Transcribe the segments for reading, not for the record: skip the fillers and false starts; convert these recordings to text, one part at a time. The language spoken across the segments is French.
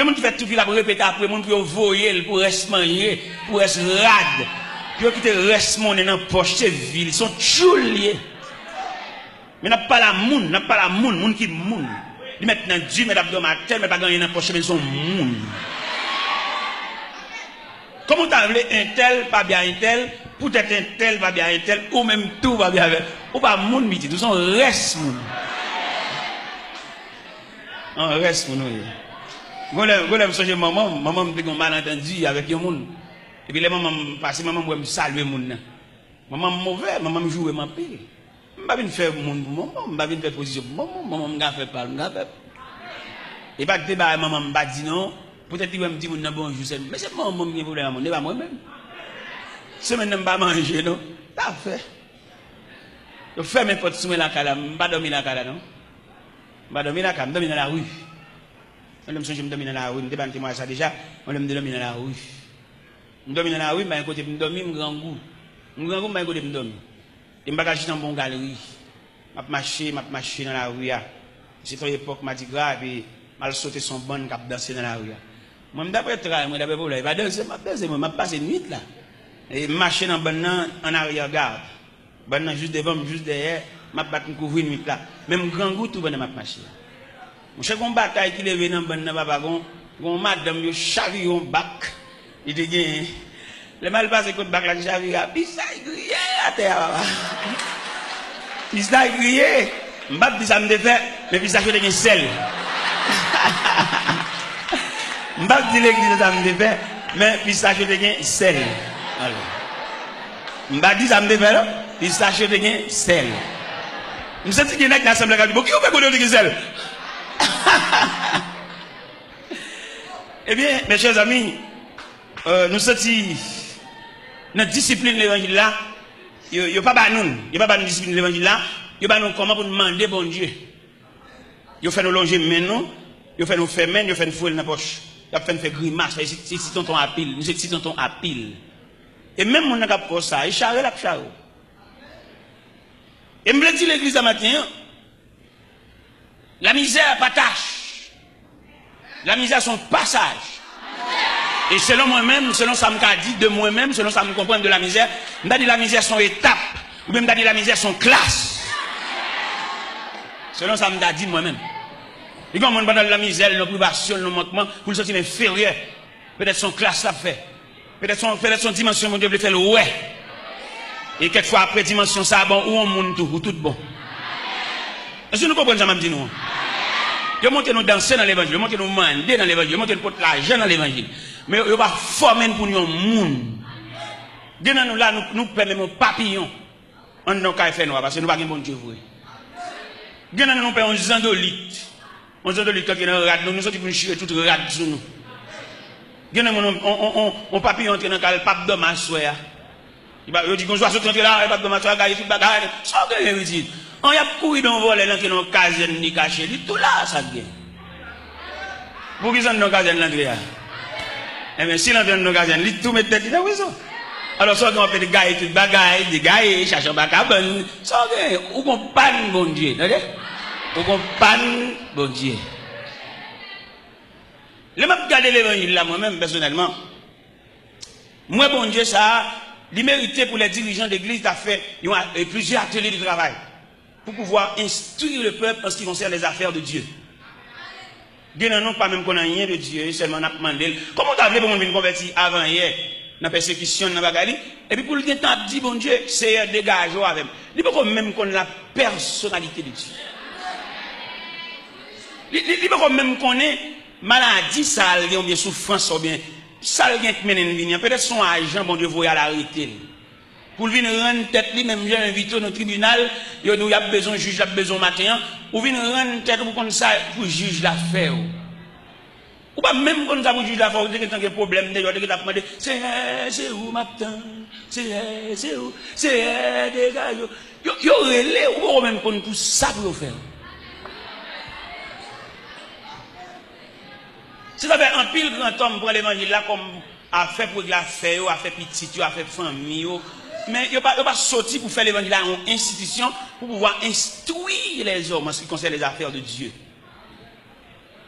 Il y a des gens qui fait tout qui la répéter après, des gens qui voyer pour rester manger, pour rester rade. Puis qui te reste monnaie dans poche, c'est ville, ils sont chouliers. Mais n'a pas la moun qui moun. Ils mettent dans Dieu, mais d'abdomen mais pas gagner dans poche, mais ils sont moun. Comment t'as voulu un tel, pas bien un tel, peut-être un tel, pas bien un tel, ou même tout va bien avec. Ou pas moun miti, nous sommes reste moun. On reste moun. Vous savez, maman me dit qu'on malentendu avec un monde. Et puis les mamans passent, maman me salue moun. Maman mauvais, maman me joue ma pile. Je ne vais pas faire moun pour maman, je ne vais pas faire position pour maman, je ne vais pas faire. Et pas que débat maman me dit non, peut-être qu'il va me dire bonjour, mais c'est maman qui voulait à mon, pas moi-même. Si je ne vais pas manger, non, t'as fait. Je fais mes potes sous la cala, je ne vais pas dormir la cala, non. Je vais dormir la cala, je vais dormir dans la rue. On me songe, je dormir dans la rue, je débat moi ça déjà, on me dormir dans la rue. Je dormir dans la rue, mais à côté, je dormir, je grand goût. Je grand goût, mais à côté, je dormir. Et je vais dans une bonne galerie. Je marche dans la rue. C'est une époque, je dis grave, et je sauter son bon cap danser dans la rue. Moi, d'après travail, moi, d'après pour là, je vais danser, je passe une nuit là. Et je marche dans bon en arrière-garde. Bon juste devant, juste derrière, je vais me couvrir une nuit là. Même grand goût, tout bon, je marche. Je sais qu'on bataille qui lève dans bon papa, gon madame, yo chavire un bac. Il dit gain. Le mal passé contre bac là chavire, puis ça grillé à terre. Puis ça grillé. M'bap dit ça me fait, mais puis ça fait des sel. M'bap dit l'église ça me fait, mais puis ça fait des sel. Alors. M'bap dit ça me fait là, puis ça fait des sel. Nous senti qu'il y a dans l'assemblée qui dit bon qui on peut connaître des sel. Eh bien, mes chers amis, nous sommes notre discipline de l'évangile là, il n'y a pas de discipline de l'évangile là, il n'y a pas comment pour demander bon Dieu. Il fait nous longer maintenant, il fait nous faire main, il fait nous fouler dans la poche, il fait nous faire grimace, c'est si tonton à pile, nous c'est si tonton à pile. Et même mon n'a pas ça, il charre la charre. Et me dit l'église ce matin, la misère pas tâche. La misère son passage. Et selon moi-même, selon ça me dit de moi-même, selon ça me comprend de la misère, je dis la misère son étape, ou même je dis la misère son classe. Selon ça me dit moi-même. Et quand on parle de la misère, nos privations, nos manquements, pour le sentir inférieur, peut-être son classe l'a fait. Peut-être son dimension, mon Dieu, le fait le ouais. Et quelquefois après dimension, ça bon, ou on monte tout, ou tout bon. Est-ce que nous comprenons ça, m'a dit nous? Yo monte nous danser dans l'évangile, yo monte nous mander dans l'évangile, yo monte nous porter l'argent dans l'évangile. Mais yo pas former pour nous monde. Dès nous là nous permettons papillon. On n'a qu'à faire noir parce que nous pas bon Dieu vrai. Dès nous payons un zandolite. Un zandolite quand il est rad nous sommes pour chier toute rad sur nous. Dès on papillon entre dans le pape de ma soeur. Il dit qu'on soit sorti là, pape de ma soeur gagne tout bagarre. Ça que veut dire. On y a couru dans voler dans une caserne ni caché, tout là ça vient. Pour qui sont dans caserne l'Andrea? Eh bien si l'entrée dans caserne, il tout met tête dans prison. Alors ça qu'on fait des gars tout bagaille, des gars cherchent bacabon, ça ou qu'on panne bon Dieu, d'accord? Ou qu'on panne bon Dieu. Le m'a regardé l'évangile là moi-même personnellement. Moi bon Dieu ça, il méritait pour les dirigeants d'église d'a fait plusieurs ateliers de travail. Pour pouvoir instruire le peuple en ce qui concerne les affaires de Dieu. Dieu n'a pas même qu'on a rien de Dieu, seulement on a demandé. Comment tu as voulu pour nous convertir avant hier, dans la persécution, dans la bagarre, et puis pour le temps, dit bon Dieu, c'est dégage avec. Il faut même qu'on ait la personnalité de Dieu. Il faut même qu'on ait maladie, ça, ou bien souffrance, ou bien ça, peut-être son agent, bon Dieu, vous allez l'arrêter. Pour venir rendre tête lui-même, j'ai invité au tribunal, il y a besoin de juge, il y a besoin de matin, ou venir rendre tête pour qu'on ça pour juge l'affaire. Ou pas même quand ça pour juge l'affaire, dès qu'il y a un problème, dès qu'il y a demandé, c'est où matin, c'est où, c'est des gars, yo relais, ou même qu'on tout ça pour faire. Si ça fait un pile grand homme pour l'évangile là, comme a fait pour l'affaire, a fait petit, a fait famille, mais il n'y a pas sorti pour faire l'évangile à une institution pour pouvoir instruire les hommes en ce qui concerne les affaires de Dieu.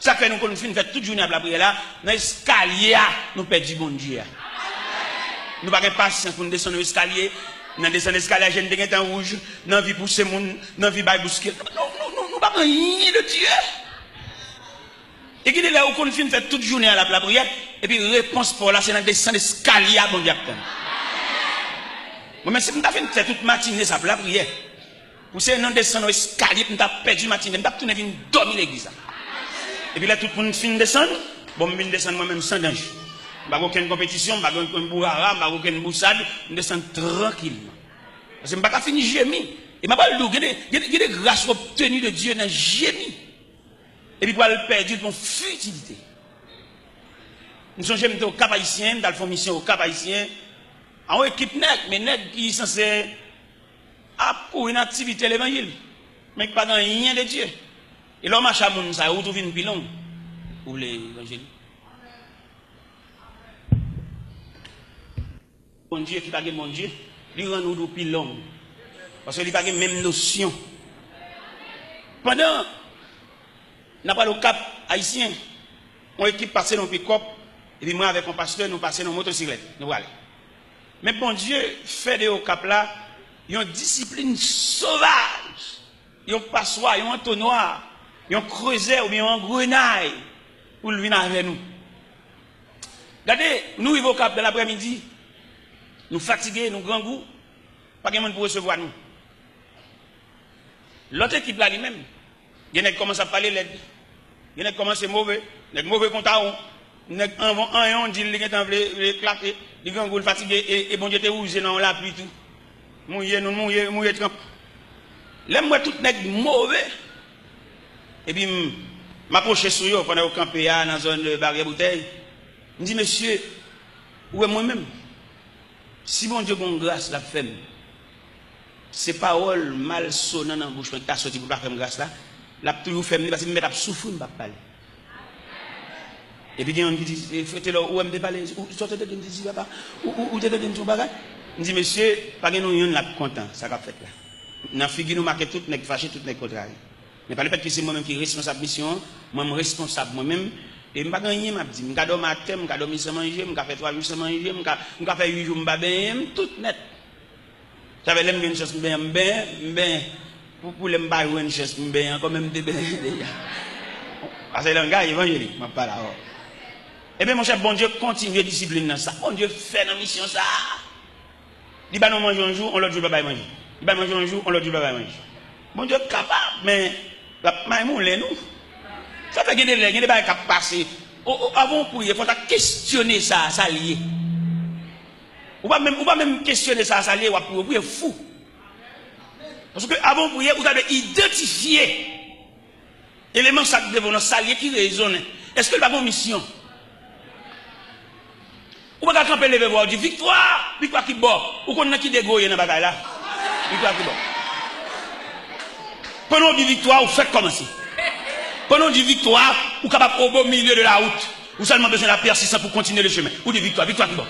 Ça fait nous qu'on fait toute journée à la prière là, dans l'escalier, nous perdons bon Dieu. Nous n'avons pas patience pour nous descendre l'escalier, nous descendre l'escalier, j'ai une temps rouge, nous avons pousser moun, nous avons bousquer. Non, nous n'avons rien de Dieu. Et qui est là où qu'on fait toute journée à la prière, et puis réponse pour là, c'est dans descendre l'escalier à bon Dieu. Moi, si nous avons fait toute matinée ça pour la prière, vous savez, nous descendre l'escalier, nous avons perdu matinée, nous avons tourné venir dormir l'église. Et puis là, tout le monde finit de descendre. Bon, je descends moi-même sans danger. Je n'ai aucune compétition, je n'ai aucune bourrara, je n'ai aucune boussade. Je descends tranquillement. Parce que je n'ai pas fini gémir. Et je n'ai pas le loup. Il y a des grâces obtenues de Dieu dans le gémir. Et puis pour le perdre pour futilité. Nous sommes au Cap Haïtien, dans la mission au Cap Haïtien. En équipe net, mais net qui est censé pour une activité de l'évangile. Mais qui n'a pas rien de Dieu. Et l'homme a chamoun, ça a retrouvé une pilon pour l'évangile. Bon Dieu qui n'a pas mon Dieu, il rend nous pilon. Parce qu'il n'a pas la même notion. Pendant, n'a pas le cap haïtien, on équipe passer dans le pick-up, et puis moi avec un pasteur, nous passons dans la motocyclette. Nous voilà. Mais bon Dieu fait de au cap là, il y a une discipline sauvage. Il y a un passoire, il y a un entonnoir. Ils ont creusé ou bien un grenaille pour venir avec nous. Regardez, nous vivons au Cap de l'après-midi, nous fatigués, nous grands goûts, pas de monde pour recevoir nous. L'autre équipe là lui-même, il y en a qui commencent à parler l'aide, il y en a qui commencent à mauvais, il y a mauvais compte à il y en a qui ont dit qu'ils ont éclaté, les grands goûts fatigués, et bon Dieu te rouge dans la pluie tout. Mouillé, trempe. L'aime moi tout n'est mauvais. Et puis, je m'approche sur eux pendant que je campais dans la zone de barrière bouteille. Je dis, monsieur, où est moi-même? Si mon Dieu bon grâce la fait, ces paroles mal sonnantes dans la bouche, quand tu as sorti pour ne pas faire grâce là, la toujours fait parce que je vais souffrir, je ne vais pas parler. Et puis, on dit, frère, où est-ce que tu parles? Où sortez de me papa? Où tu es de me bagage? Je dis, monsieur, pas que nous sommes contents, ça va faire là. Dans la figure, nous marquons tout, nous sommes fâchés, tout, nous sommes contrariés. Mais pas le fait que c'est moi-même qui est responsable de mission, moi-même responsable moi-même, et je ne vais pas gagner, je dis, je vais dormir matin, je vais dormir sans manger, je vais faire 3 jours sans manger, je vais faire 8 jours, je vais tout net. J'avais l'aime une chose, pour les m'bailler une chose, quand même des déjà. Parce que le gars évangélique, je parle là. Et bien mon cher, bon Dieu continue à discipliner dans ça. Bon Dieu fait dans la mission ça. Il va nous manger un jour, on l'autre jour, il va manger. Il va manger un jour, on l'autre jour, il va manger. Bon Dieu capable, mais la maïmoun nous. Ça fait qu'il y a des choses qui passent. Avant pour il faut questionner ça, ça lié. Ou pas même questionner ça, ça lié, ou pour fou. Parce que avant pour vous avez identifié l'élément ça devant s'allier qui résonne. Est-ce que le pas une mission? Ou pas camper lever voir du victoire qui bord. Ou qu'on a qui dégoye dans bagaille là. Victoire qui bord. Pendant du victoire, vous faites comment ça? Pendant du victoire, vous êtes capable au milieu de la route. Vous seulement besoin de la persistance pour continuer le chemin. Ou de victoire qui bon.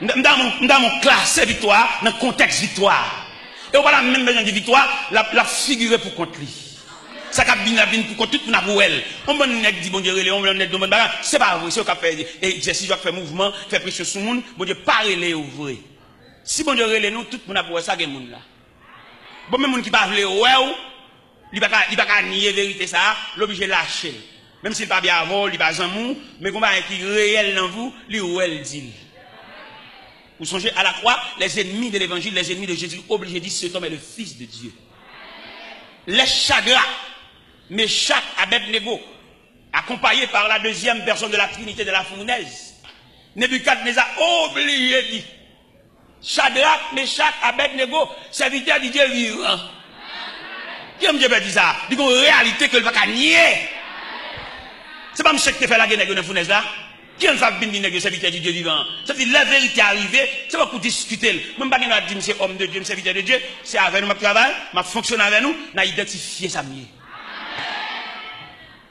Dans mon classe victoire, dans le contexte victoire. Et on n'a pas même besoin de victoire, la figurer pour contre lui. Ça cap bien pour contre tout pour pour elle. On va nous dit bon Dieu, on va nous dire bon bagarre, c'est pas vrai, c'est au cap faire et si doit faire mouvement, faire pression sur monde, bon Dieu parler vrai. Si bon Dieu relé nous tout pour pour ça gen monde là. Bon même monde qui pas veut ouais, il pas nier vérité ça, l'obligé lâcher. Même s'il pas bien avant, il pas amour, mais combat qui réel dans vous, lui ouais dit. Vous songez à la croix, les ennemis de l'évangile, les ennemis de Jésus, obligés de dire cet homme est le fils de Dieu. Les Shadrach, Meshach, Abednego, accompagnés par la deuxième personne de la Trinité de la fournaise, Nebuchadnezzar obligé de dire Shadrach, Meshach, Abednego, serviteurs de Dieu vivant. Qui aime Dieu dire ça? Il y a une réalité que le va nier. C'est pas M. qui fait la guerre de la fournaise là. Qui est un bien serviteur de Dieu vivant? Ça veut dire la vérité arrivée, c'est pas pour discuter. Même pas dire que c'est homme de Dieu, serviteur de Dieu, c'est avec nous, ma travail, ma fonctionne avec nous, n'a identifié ça mieux.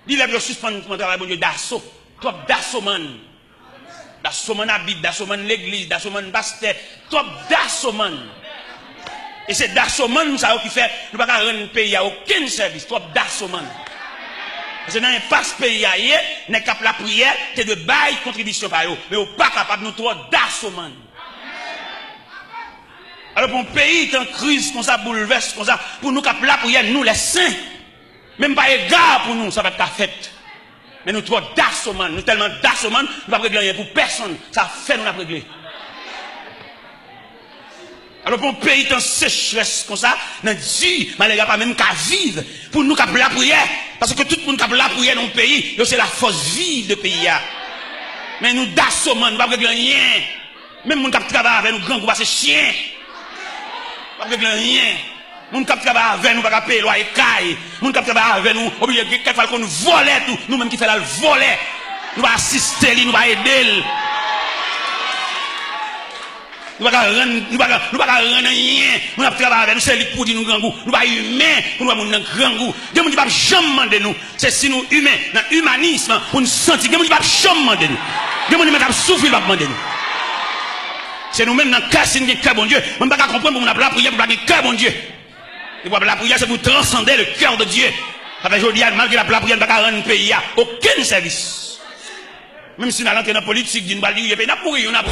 Il a suspendre mon travail, bon Dieu, d'assaut. Toi, d'assaut man. D'assaut man habite, d'assaut man l'église, d'assaut man pasteur. Toi, d'assaut man. Et c'est d'assaut man, ça qui fait, nous ne pouvons pas rendre le pays à aucun service. Toi, d'assaut man. Parce que dans l'impasse pays, n'est cap la prière, c'est de bail contribution par eux. Mais on pas capable nous trop d'assommant. Alors pour un pays en crise comme ça, bouleverse comme ça, pour nous cap la prière, nous les saints, même pas égard pour nous, ça va être ta fête. Mais nous trop d'assommant, nous tellement d'assommant, nous ne pouvons pas régler rien pour personne. Ça fait nous la régler. Alors pour un pays en sécheresse comme ça, nous dit, malgré pas même qu'à vivre, pour nous cap la prière, parce que tout le monde cap la prière dans le pays, c'est la force vive de pays. Mais nous d'assommant, nous ne pouvons pas régler rien. Même nous cap travailler avec nous grands groupes, c'est chien. Nous ne pouvons pas régler rien. Moun kap travailler avec nous pas payer loyer caille. Moun kap travailler avec nous obligé quelquefois qu'on volait tout, nous même qui fait la voler. Nous va assister lui, nous va aider. Nous pas rendre rien. Nous pas travailler avec nous, c'est lui pour dire nous grand goût. Nous pas humain pour nous avoir grand goût. Dieu nous dit pas jamais demander nous. C'est si nous humains, dans l'humanisme pour nous sentir. Dieu nous dit pas jamais demander nous. Dieu nous dit pas souffrir pas demander nous. C'est nous-mêmes dans cœur si nous avons cœur bon Dieu. On ne peut pas comprendre pour nous la prière pour avoir cœur bon Dieu. Et pour la prière, c'est pour transcender le cœur de Dieu. Ça fait aujourd'hui, malgré la prière, ne va pas rendre un pays à aucun service. Même si nous allons dans la politique, nous allons dire, nous allons pourrir, nous allons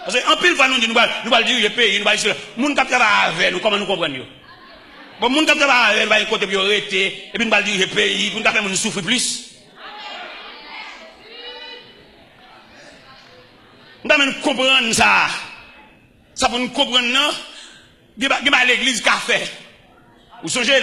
parce qu'en pile fois, nous allons dire, pays, nous allons dire, nous allons travailler avec nous, comment nous comprenons. Bon, nous allons travailler avec nous, nous allons côté priorité, et puis nous allons dire, pays, nous allons faire souffrir plus. Nous allons comprendre ça. Ça pour nous comprendre, non? Il y a l'église café. Vous songez là?